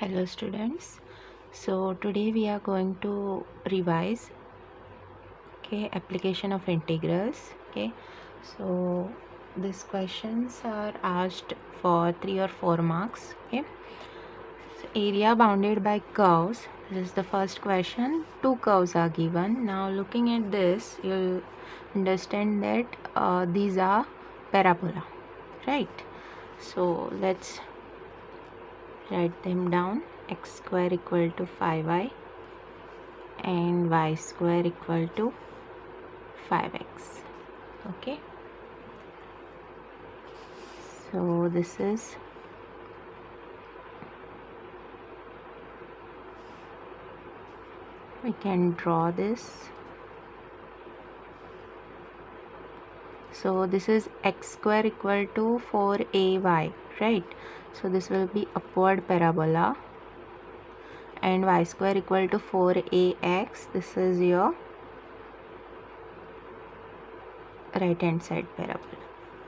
Hello students. So today we are going to revise application of integrals. So these questions are asked for 3 or 4 marks. So area bounded by curves. This is the first question. 2 curves are given. Now looking at this, you'll understand that these are parabola, right? So let's write them down. X square equal to 5y and y square equal to 5x. Okay, so this is we can draw this. So this is x square equal to 4ay, right? So this will be upward parabola, and y square equal to 4ax. This is your right hand side parabola.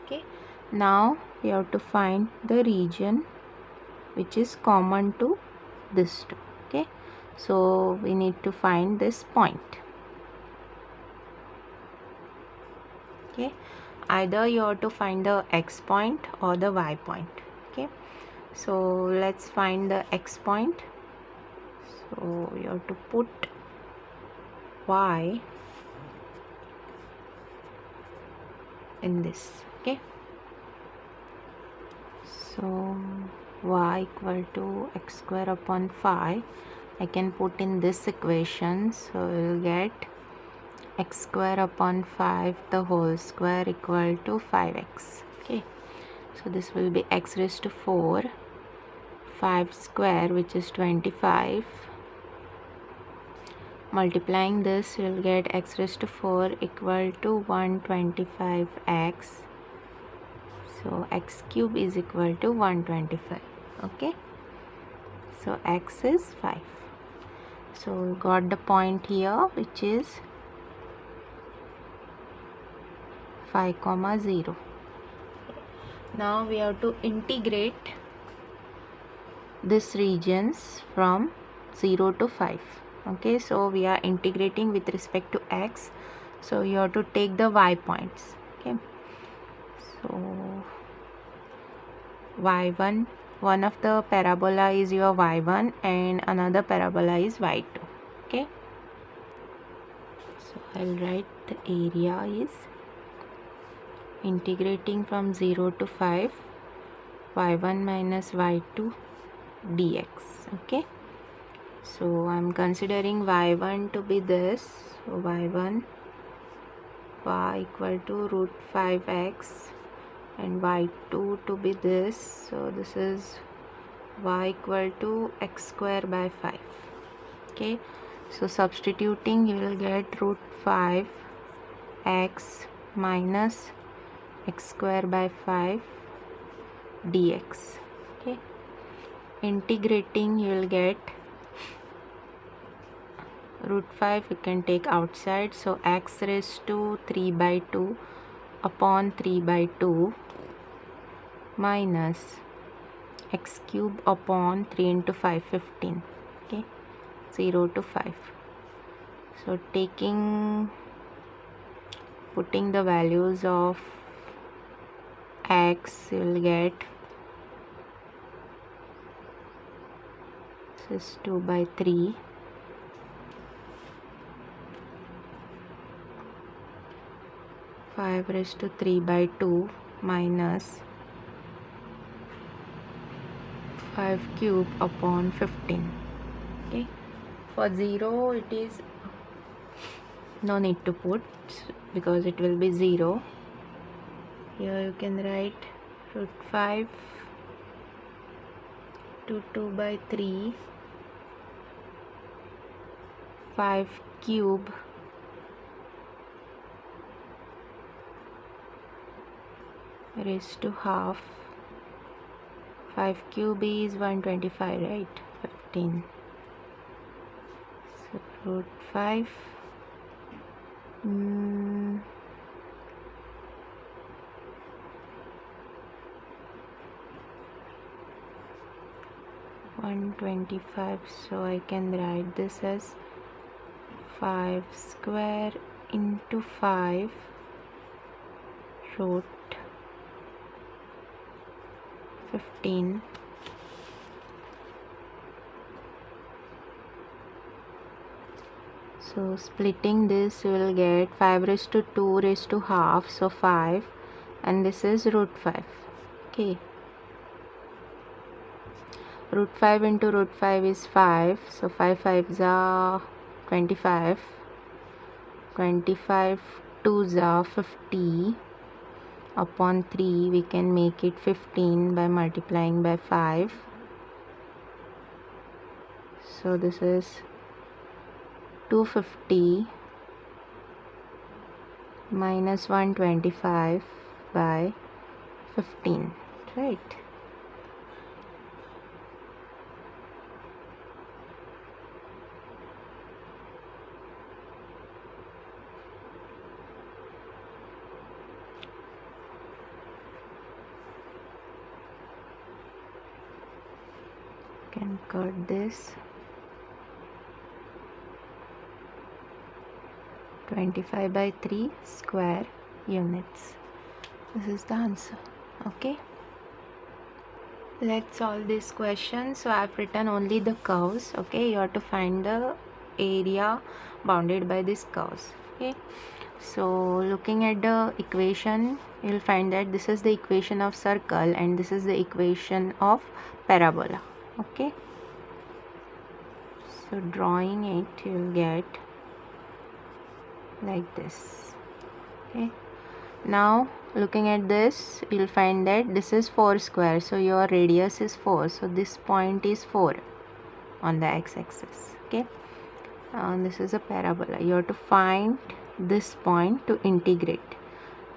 Okay, now we have to find the region which is common to this two. Okay, so we need to find this point. Okay, either you have to find the x point or the y point. Okay, so let's find the x point. So you have to put y in this. Okay, so y equal to x square upon 5 I can put in this equation. So we will get x square upon 5 the whole square equal to 5x. Okay, so this will be x raised to 4, 5 square, which is 25. Multiplying this, you will get x raised to 4 equal to 125x. So x cube is equal to 125. Okay, so x is 5. So we got the point here, which is 5, 0. Now we have to integrate this regions from 0 to 5. Okay, so we are integrating with respect to x, so you have to take the y points. Okay, so y1, one of the parabola is your y1 and another parabola is y2. Okay, so I'll write the area is integrating from 0 to 5, y1 minus y2 dx. Okay, so I'm considering y1 to be this. So y1 y equal to root 5x and y2 to be this. So this is y equal to x square by 5. Okay, so substituting, you will get root 5x minus x square by 5 dx. Okay, integrating, you will get root 5 you can take outside, so x raised to 3 by 2 upon 3 by 2 minus x cube upon 3 into 5, 15. Okay, 0 to 5. So putting the values of x, you will get this is 2 by 3 5 raised to 3 by 2 minus 5 cube upon 15. Okay, for 0 it is no need to put because it will be 0. Here you can write root 5 to 2 by 3 5 cube raised to half. 5 cube is 125, right? 15. So root 5 125, so I can write this as 5 square into 5 root 15. So splitting this, you will get 5 raised to 2 raised to half, so 5, and this is root 5. Okay, root 5 into root 5 is 5, so 5 5s are 25, 25 2s are 50, upon 3 we can make it 15 by multiplying by 5. So this is 250 minus 125 by 15, right? Can cut this. 25 by 3 square units. This is the answer. Okay, let's solve this question. So I've written only the curves. Okay, you have to find the area bounded by these curves. Okay, so looking at the equation, you'll find that this is the equation of circle and this is the equation of parabola. Okay, so drawing it, you'll get like this. Okay, now looking at this, you'll find that this is 4 square, so your radius is 4, so this point is 4 on the x-axis. Okay, this is a parabola. You have to find this point to integrate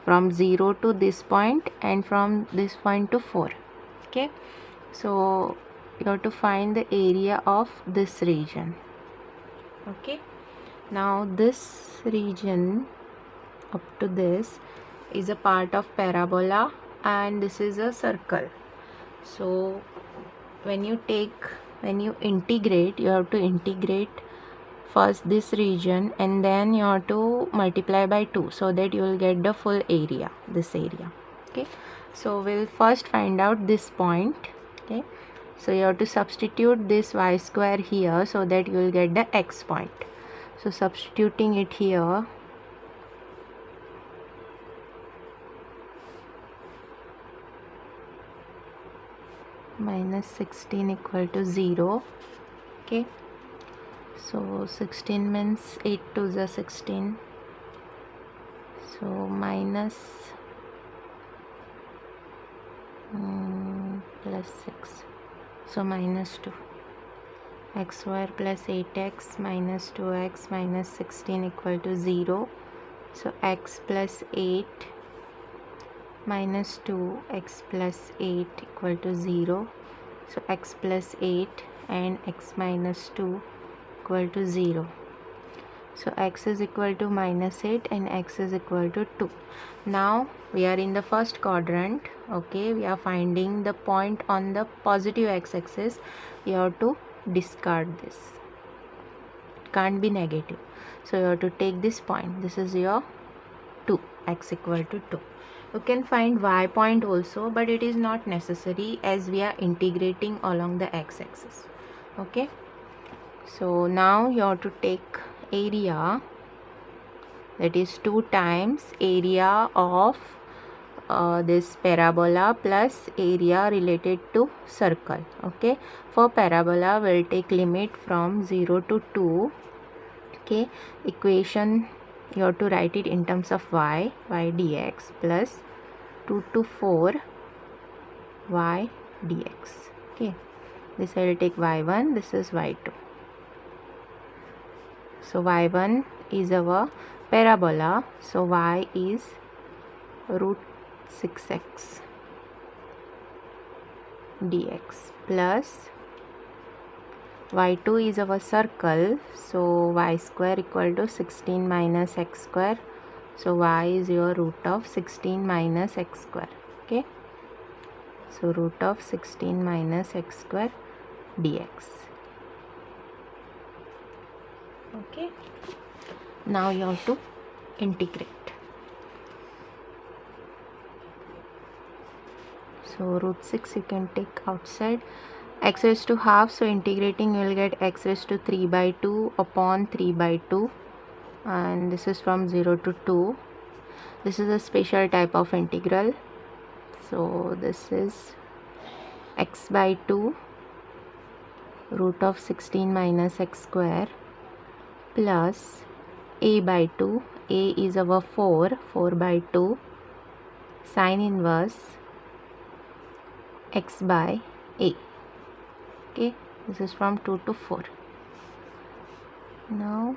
from 0 to this point and from this point to 4. Okay, so you have to find the area of this region. Okay, now this region up to this is a part of parabola and this is a circle. So when you integrate, you have to integrate first this region and then you have to multiply by 2 so that you will get the full area, this area. Okay, so we'll first find out this point. Okay, so you have to substitute this y square here so that you will get the x point. So substituting it here, minus 16 equal to 0. Okay, so 16 means 8 2s are 16, so minus plus 6, so minus 2. X square plus 8x minus 2x minus 16 equal to 0. So x plus 8 minus 2, x plus 8 equal to 0. So x plus 8 and x minus 2 equal to 0. So x is equal to minus 8 and x is equal to 2. Now we are in the first quadrant. Okay, we are finding the point on the positive x-axis. You have to discard this, it can't be negative, so you have to take this point. This is your 2, x equal to 2. You can find y point also, but it is not necessary as we are integrating along the x-axis. Okay, so now you have to take area, that is 2 times area of this parabola plus area related to circle. Okay, for parabola we'll take limit from 0 to 2. Okay, equation you have to write it in terms of y dx plus 2 to 4 y dx. Okay, this I will take y1, this is y2. So y1 is our parabola, so y is root 6x dx plus y2 is our circle, so y square equal to 16 minus x square, so y is your root of 16 minus x square. Okay, so root of 16 minus x square dx. Okay, now you have to integrate. So root 6 you can take outside. X raised to half, so integrating you will get x raised to 3 by 2 upon 3 by 2, and this is from 0 to 2. This is a special type of integral. So this is x by 2 root of 16 minus x square plus a by 2. A is our 4 by 2 sine inverse x by a. Okay, this is from 2 to 4. Now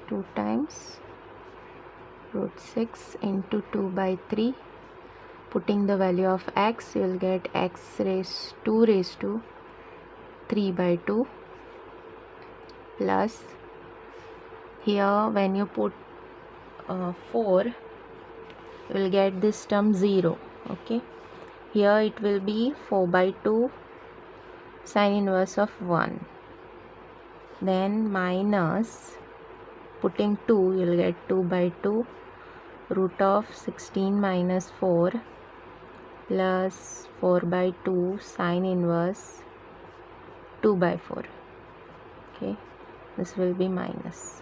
2 times root 6 into 2 by 3. Putting the value of x, you will get x raised to 3 by 2 plus, here when you put 4, you will get this term 0. Okay, here it will be 4 by 2 sine inverse of 1, then minus, putting 2, you will get 2 by 2 root of 16 minus 4 plus 4 by 2 sine inverse 2 by 4. Okay, this will be minus.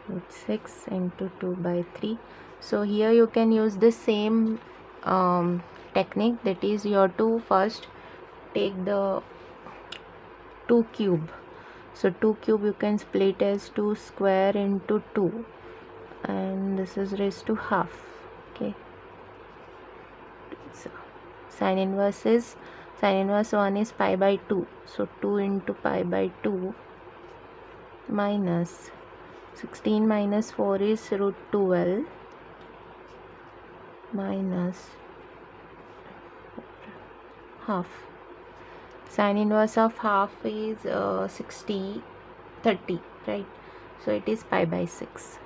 Root 6 into 2 by 3. So here you can use the same technique, that is you have to first take the 2 cube. So 2 cube you can split as 2 square into 2, and this is raised to half. Okay, so sine inverse 1 is pi by 2, so 2 into pi by 2 minus 16 minus 4 is root 12 minus half. Sine inverse of half is 30, right? So it is pi by 6.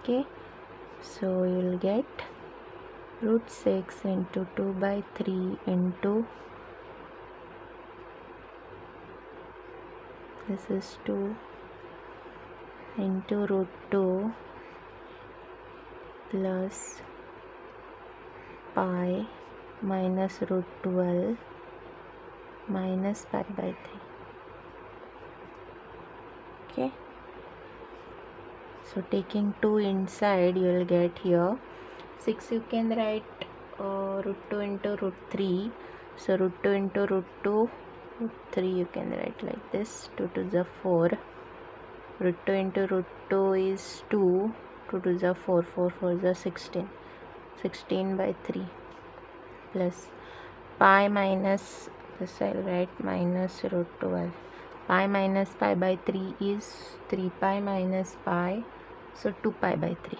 Okay, so you will get root 6 into 2 by 3 into, this is 2 into root 2 plus pi minus root 12 minus pi by 3. Okay, so taking 2 inside, you will get here 6. You can write root 2 into root 3. So root 2 into root 2, root 3 you can write like this. 2 to the 4. Root 2 into root 2 is 2. 2 to the 4. 4 4 the 16. 16 by 3 plus pi minus, this I will write minus root 12. Pi minus pi by 3 is 3 pi minus pi. So 2 pi by 3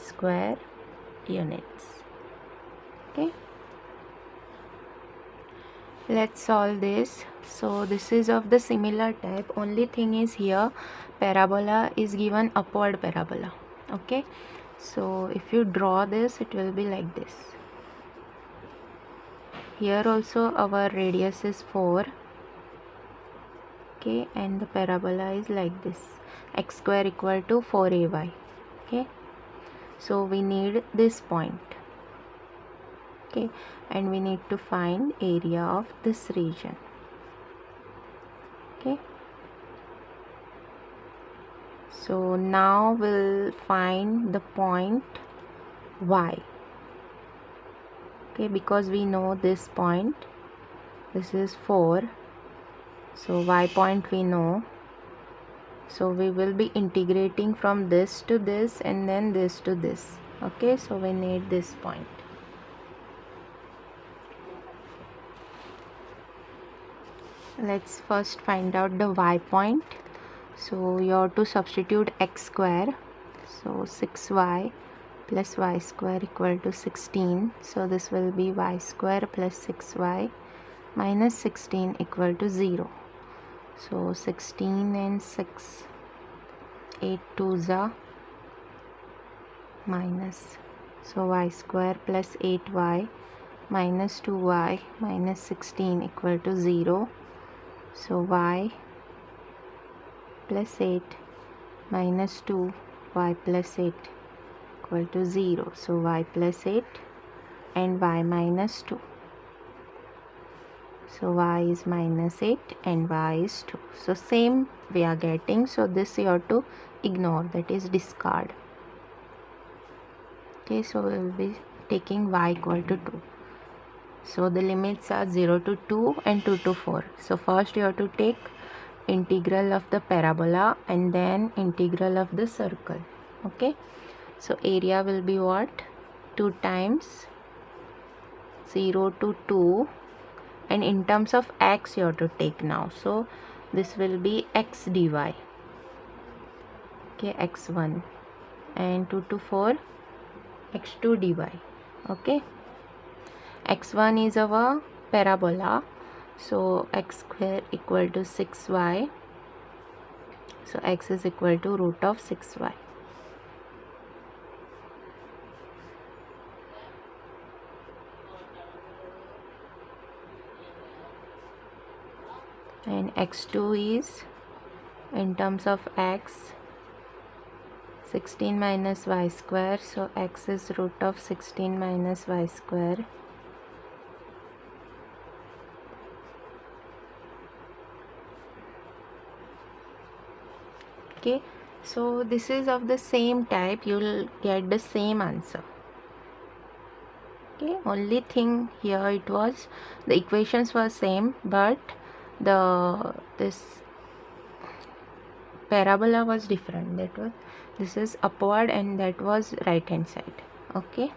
square units. Okay, let's solve this. So this is of the similar type, only thing is here parabola is given upward parabola. Okay, so if you draw this, it will be like this. Here also our radius is 4. Okay, and the parabola is like this, x square equal to 4ay. Okay, so we need this point. Okay, and we need to find area of this region. Okay, so now we'll find the point y. Okay, because we know this point, this is 4, so y point we know, so we will be integrating from this to this and then this to this. Okay, so we need this point. Let's first find out the y point. So you have to substitute x square, so 6y plus y square equal to 16. So this will be y square plus 6y minus 16 equal to 0. So 16 and 6, 8 2s are minus. So y square plus 8y minus 2y minus 16 equal to 0. So y plus 8 minus 2 y plus 8 equal to 0. So y plus 8 and y minus 2. So y is minus 8 and y is 2. So same we are getting. So this you have to ignore, that is discard. Okay, so we will be taking y equal to 2. So the limits are 0 to 2 and 2 to 4. So first you have to take integral of the parabola and then integral of the circle. Okay, so area will be what? 2 times 0 to 2, and in terms of x you have to take now. So this will be x dy. Okay, x1, and 2 to 4 x2 dy. Okay, x1 is our parabola, so x square equal to 6y. So x is equal to root of 6y. And x2 is, in terms of x, 16 minus y square. So x is root of 16 minus y square. Okay, so this is of the same type, you will get the same answer. Okay, only thing here it was the equations were same, but this parabola was different. That was, this is upward and that was right hand side. Okay.